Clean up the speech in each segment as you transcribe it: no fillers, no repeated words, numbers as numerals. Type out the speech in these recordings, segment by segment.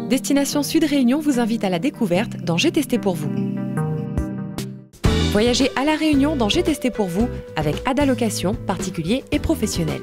Destination Sud Réunion vous invite à la découverte dans J'ai testé pour vous. Voyagez à La Réunion dans J'ai testé pour vous avec Ada Location, particuliers et professionnels.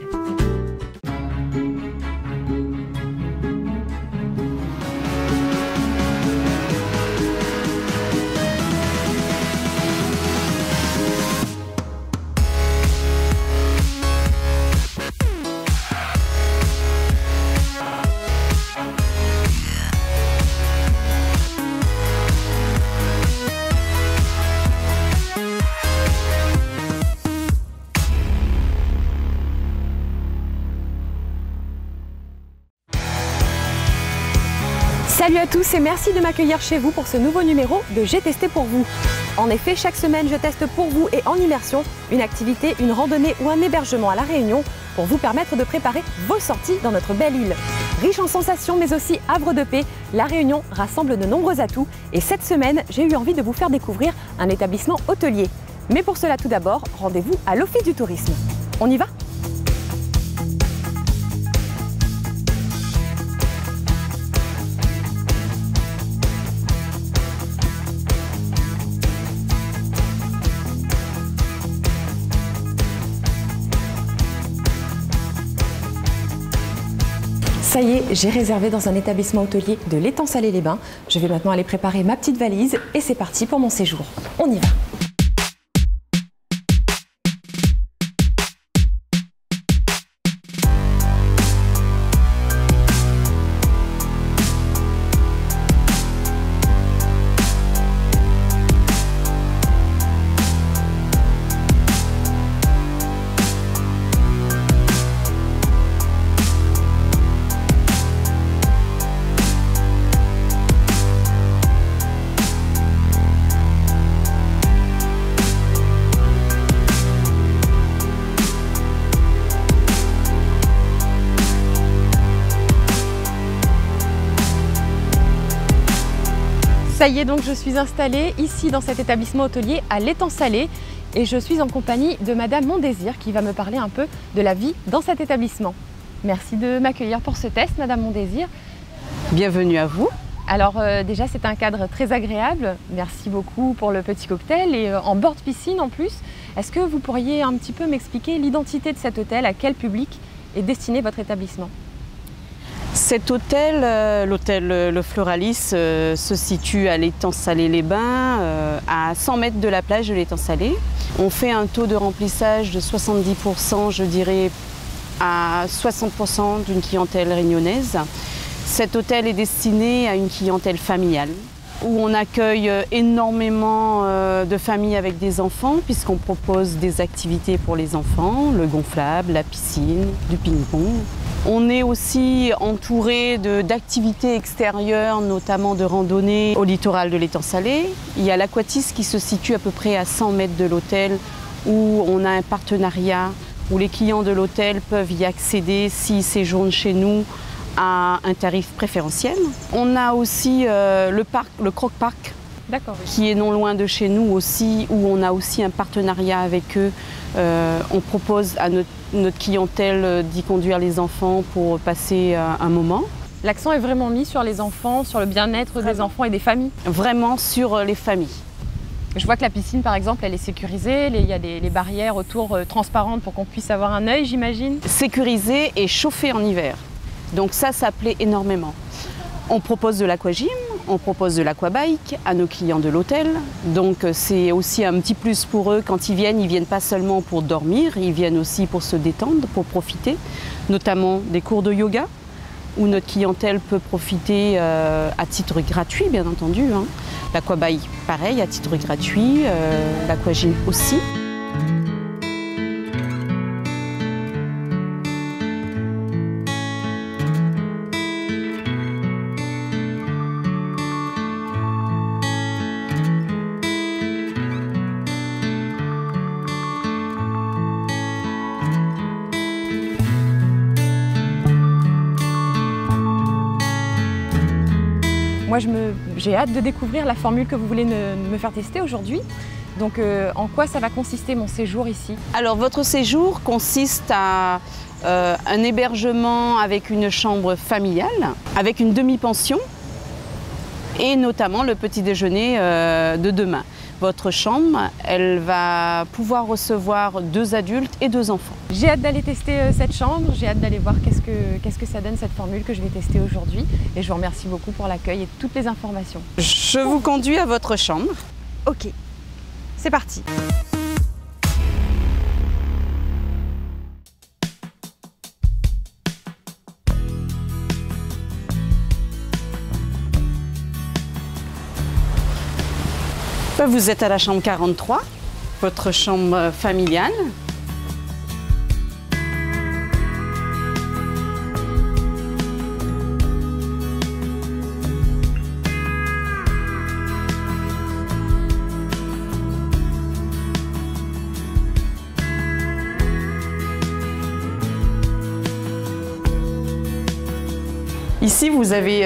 Salut à tous et merci de m'accueillir chez vous pour ce nouveau numéro de J'ai testé pour vous. En effet, chaque semaine, je teste pour vous et en immersion une activité, une randonnée ou un hébergement à La Réunion pour vous permettre de préparer vos sorties dans notre belle île. Riche en sensations mais aussi havre de paix, La Réunion rassemble de nombreux atouts et cette semaine, j'ai eu envie de vous faire découvrir un établissement hôtelier. Mais pour cela tout d'abord, rendez-vous à l'Office du tourisme. On y va ? Ça y est, j'ai réservé dans un établissement hôtelier de l'Étang-Salé-les-Bains. Je vais maintenant aller préparer ma petite valise et c'est parti pour mon séjour. On y va! Ça y est, donc je suis installée ici dans cet établissement hôtelier à l'Étang-Salé et je suis en compagnie de Madame Mondésir qui va me parler un peu de la vie dans cet établissement. Merci de m'accueillir pour ce test, Madame Mondésir. Bienvenue à vous. Alors déjà c'est un cadre très agréable, merci beaucoup pour le petit cocktail et en bord de piscine en plus. Est-ce que vous pourriez un petit peu m'expliquer l'identité de cet hôtel, à quel public est destiné votre établissement ? Cet hôtel, l'hôtel Le Floralis, se situe à l'Étang-Salé-les-Bains, à 100 mètres de la plage de l'Étang-Salé. On fait un taux de remplissage de 70%, je dirais à 60% d'une clientèle réunionnaise. Cet hôtel est destiné à une clientèle familiale, où on accueille énormément de familles avec des enfants, puisqu'on propose des activités pour les enfants, le gonflable, la piscine, du ping-pong. On est aussi entouré d'activités extérieures, notamment de randonnées au littoral de l'Étang-Salé. Il y a l'Aquatis qui se situe à peu près à 100 mètres de l'hôtel, où on a un partenariat, où les clients de l'hôtel peuvent y accéder s'ils séjournent chez nous à un tarif préférentiel. On a aussi le Croc-Park, qui est non loin de chez nous aussi, où on a aussi un partenariat avec eux. On propose à notre clientèle d'y conduire les enfants pour passer un moment. L'accent est vraiment mis sur les enfants, sur le bien-être des enfants et des familles? Vraiment sur les familles. Je vois que la piscine, par exemple, elle est sécurisée, il y a les barrières autour transparentes pour qu'on puisse avoir un œil, j'imagine? Sécurisée et chauffée en hiver. Donc ça plaît énormément. On propose de l'aquagym, on propose de l'aquabike à nos clients de l'hôtel. Donc c'est aussi un petit plus pour eux. Quand ils viennent pas seulement pour dormir, ils viennent aussi pour se détendre, pour profiter, notamment des cours de yoga, où notre clientèle peut profiter à titre gratuit, bien entendu. L'aquabike, pareil, à titre gratuit, l'aquagym aussi. Moi, j'ai hâte de découvrir la formule que vous voulez me faire tester aujourd'hui. Donc, en quoi ça va consister mon séjour ici? Alors, votre séjour consiste à un hébergement avec une chambre familiale, avec une demi-pension et notamment le petit déjeuner de demain. Votre chambre, elle va pouvoir recevoir 2 adultes et 2 enfants. J'ai hâte d'aller tester cette chambre, j'ai hâte d'aller voir qu'est-ce que ça donne cette formule que je vais tester aujourd'hui. Et je vous remercie beaucoup pour l'accueil et toutes les informations. Je vous conduis à votre chambre. Ok, c'est parti. Vous êtes à la chambre 43, votre chambre familiale. Ici, vous avez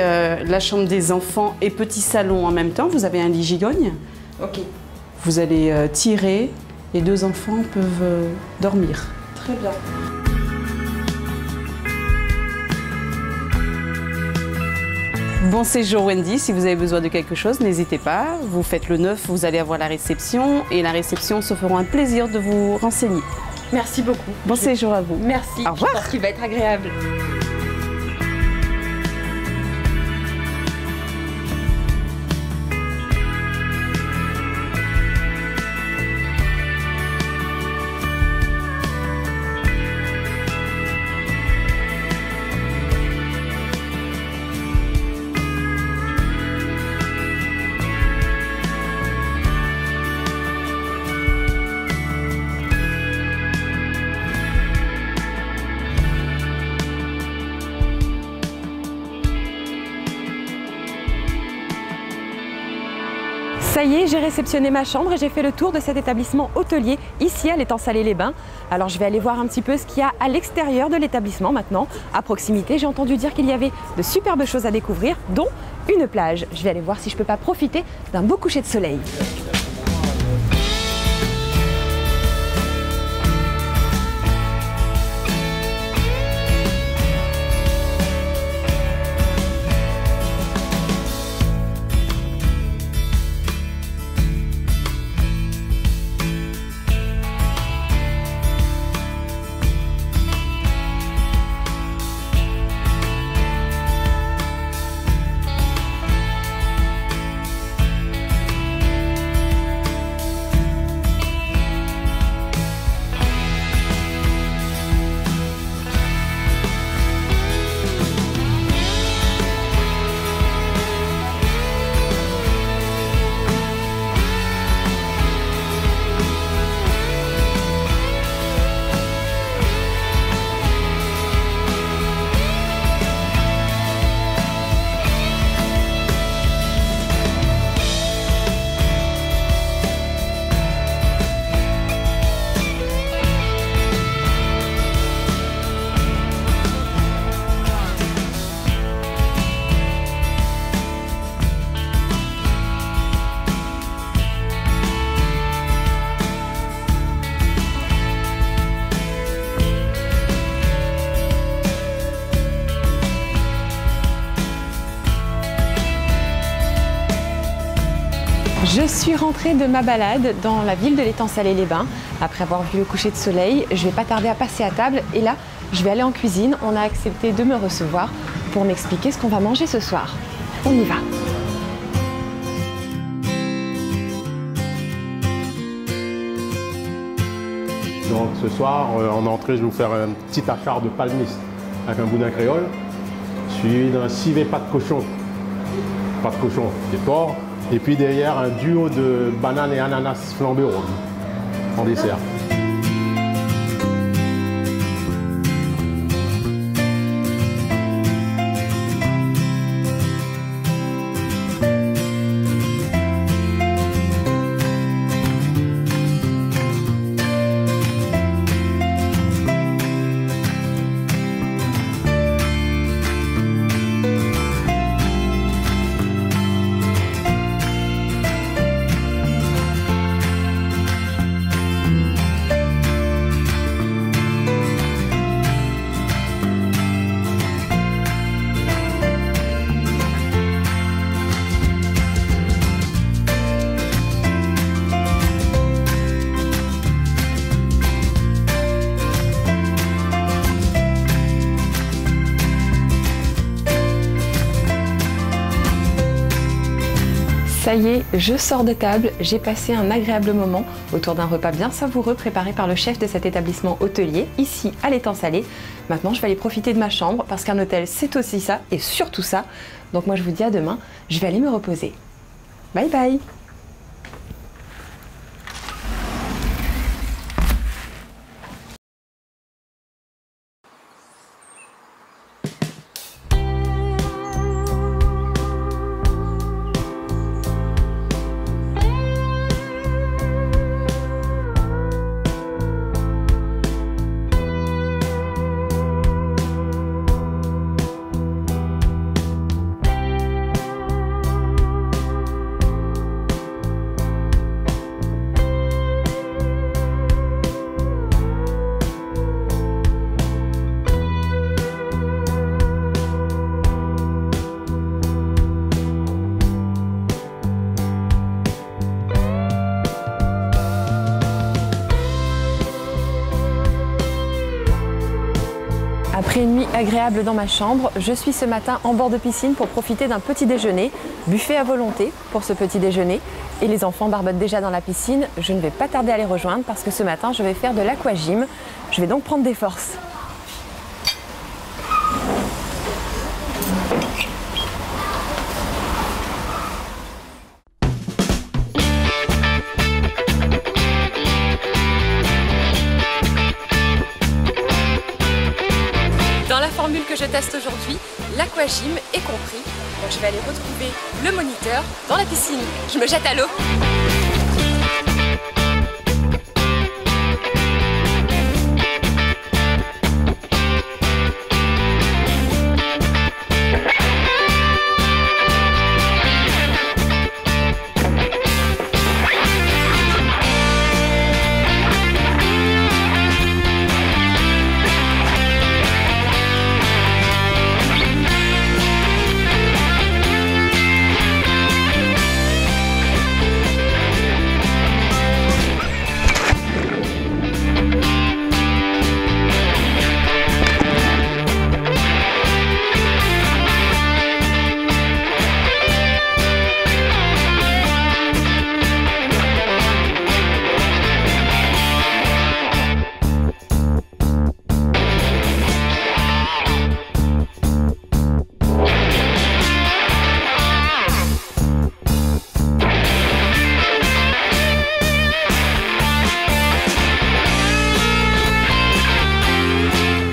la chambre des enfants et petit salon en même temps. Vous avez un lit gigogne. Ok. Vous allez tirer et 2 enfants peuvent dormir. Très bien. Bon séjour Wendy, si vous avez besoin de quelque chose, n'hésitez pas. Vous faites le 9, vous allez avoir la réception et la réception se fera un plaisir de vous renseigner. Merci beaucoup. Bon séjour à vous. Merci. Au revoir. Je pense qu'il va être agréable. Ça y est, j'ai réceptionné ma chambre et j'ai fait le tour de cet établissement hôtelier ici à l'étang Salé-les-Bains. Alors je vais aller voir un petit peu ce qu'il y a à l'extérieur de l'établissement maintenant. À proximité, j'ai entendu dire qu'il y avait de superbes choses à découvrir, dont une plage. Je vais aller voir si je peux pas profiter d'un beau coucher de soleil. Je suis rentrée de ma balade dans la ville de l'étang Salé-les-Bains. Après avoir vu le coucher de soleil, je vais pas tarder à passer à table et là, je vais aller en cuisine. On a accepté de me recevoir pour m'expliquer ce qu'on va manger ce soir. On y va. Donc ce soir, en entrée, je vais vous faire un petit achar de palmiste avec un boudin créole, suivi d'un civet pas de cochon et porc. Et puis derrière, un duo de bananes et ananas flambé rose en dessert. Ça y est, je sors de table, j'ai passé un agréable moment autour d'un repas bien savoureux préparé par le chef de cet établissement hôtelier, ici à l'Étang Salé. Maintenant, je vais aller profiter de ma chambre parce qu'un hôtel, c'est aussi ça et surtout ça. Donc moi, je vous dis à demain, je vais aller me reposer. Bye bye! Après une nuit agréable dans ma chambre, je suis ce matin en bord de piscine pour profiter d'un petit déjeuner, buffet à volonté pour ce petit déjeuner. Et les enfants barbotent déjà dans la piscine, je ne vais pas tarder à les rejoindre parce que ce matin je vais faire de l'aquagym. Je vais donc prendre des forces. Dans la formule que je teste aujourd'hui, l'aquagym est compris. Donc je vais aller retrouver le moniteur dans la piscine. Je me jette à l'eau.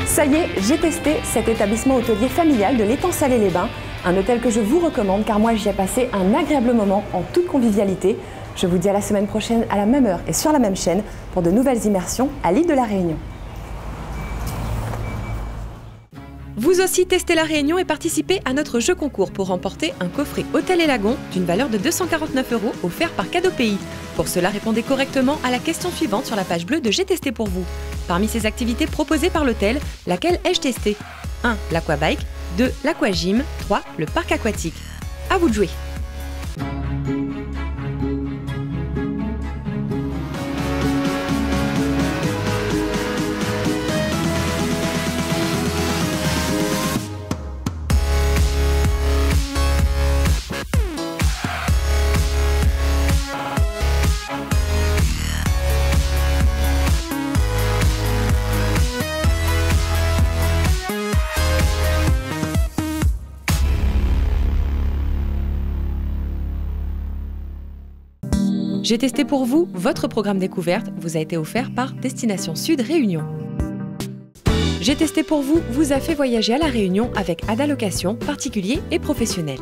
Ça y est, j'ai testé cet établissement hôtelier familial de l'Étang Salé-les-Bains, un hôtel que je vous recommande car moi j'y ai passé un agréable moment en toute convivialité. Je vous dis à la semaine prochaine à la même heure et sur la même chaîne pour de nouvelles immersions à l'île de la Réunion. Vous aussi testez la Réunion et participez à notre jeu concours pour remporter un coffret Hôtel et Lagon d'une valeur de 249 € offert par Cadeau Pays. Pour cela, répondez correctement à la question suivante sur la page bleue de J'ai testé pour vous. Parmi ces activités proposées par l'hôtel, laquelle ai-je testé? 1. L'aquabike, 2. l'aquagym, 3. le parc aquatique. À vous de jouer! J'ai testé pour vous, votre programme découverte vous a été offert par Destination Sud Réunion. J'ai testé pour vous a fait voyager à La Réunion avec Ada Location, particulier et professionnel.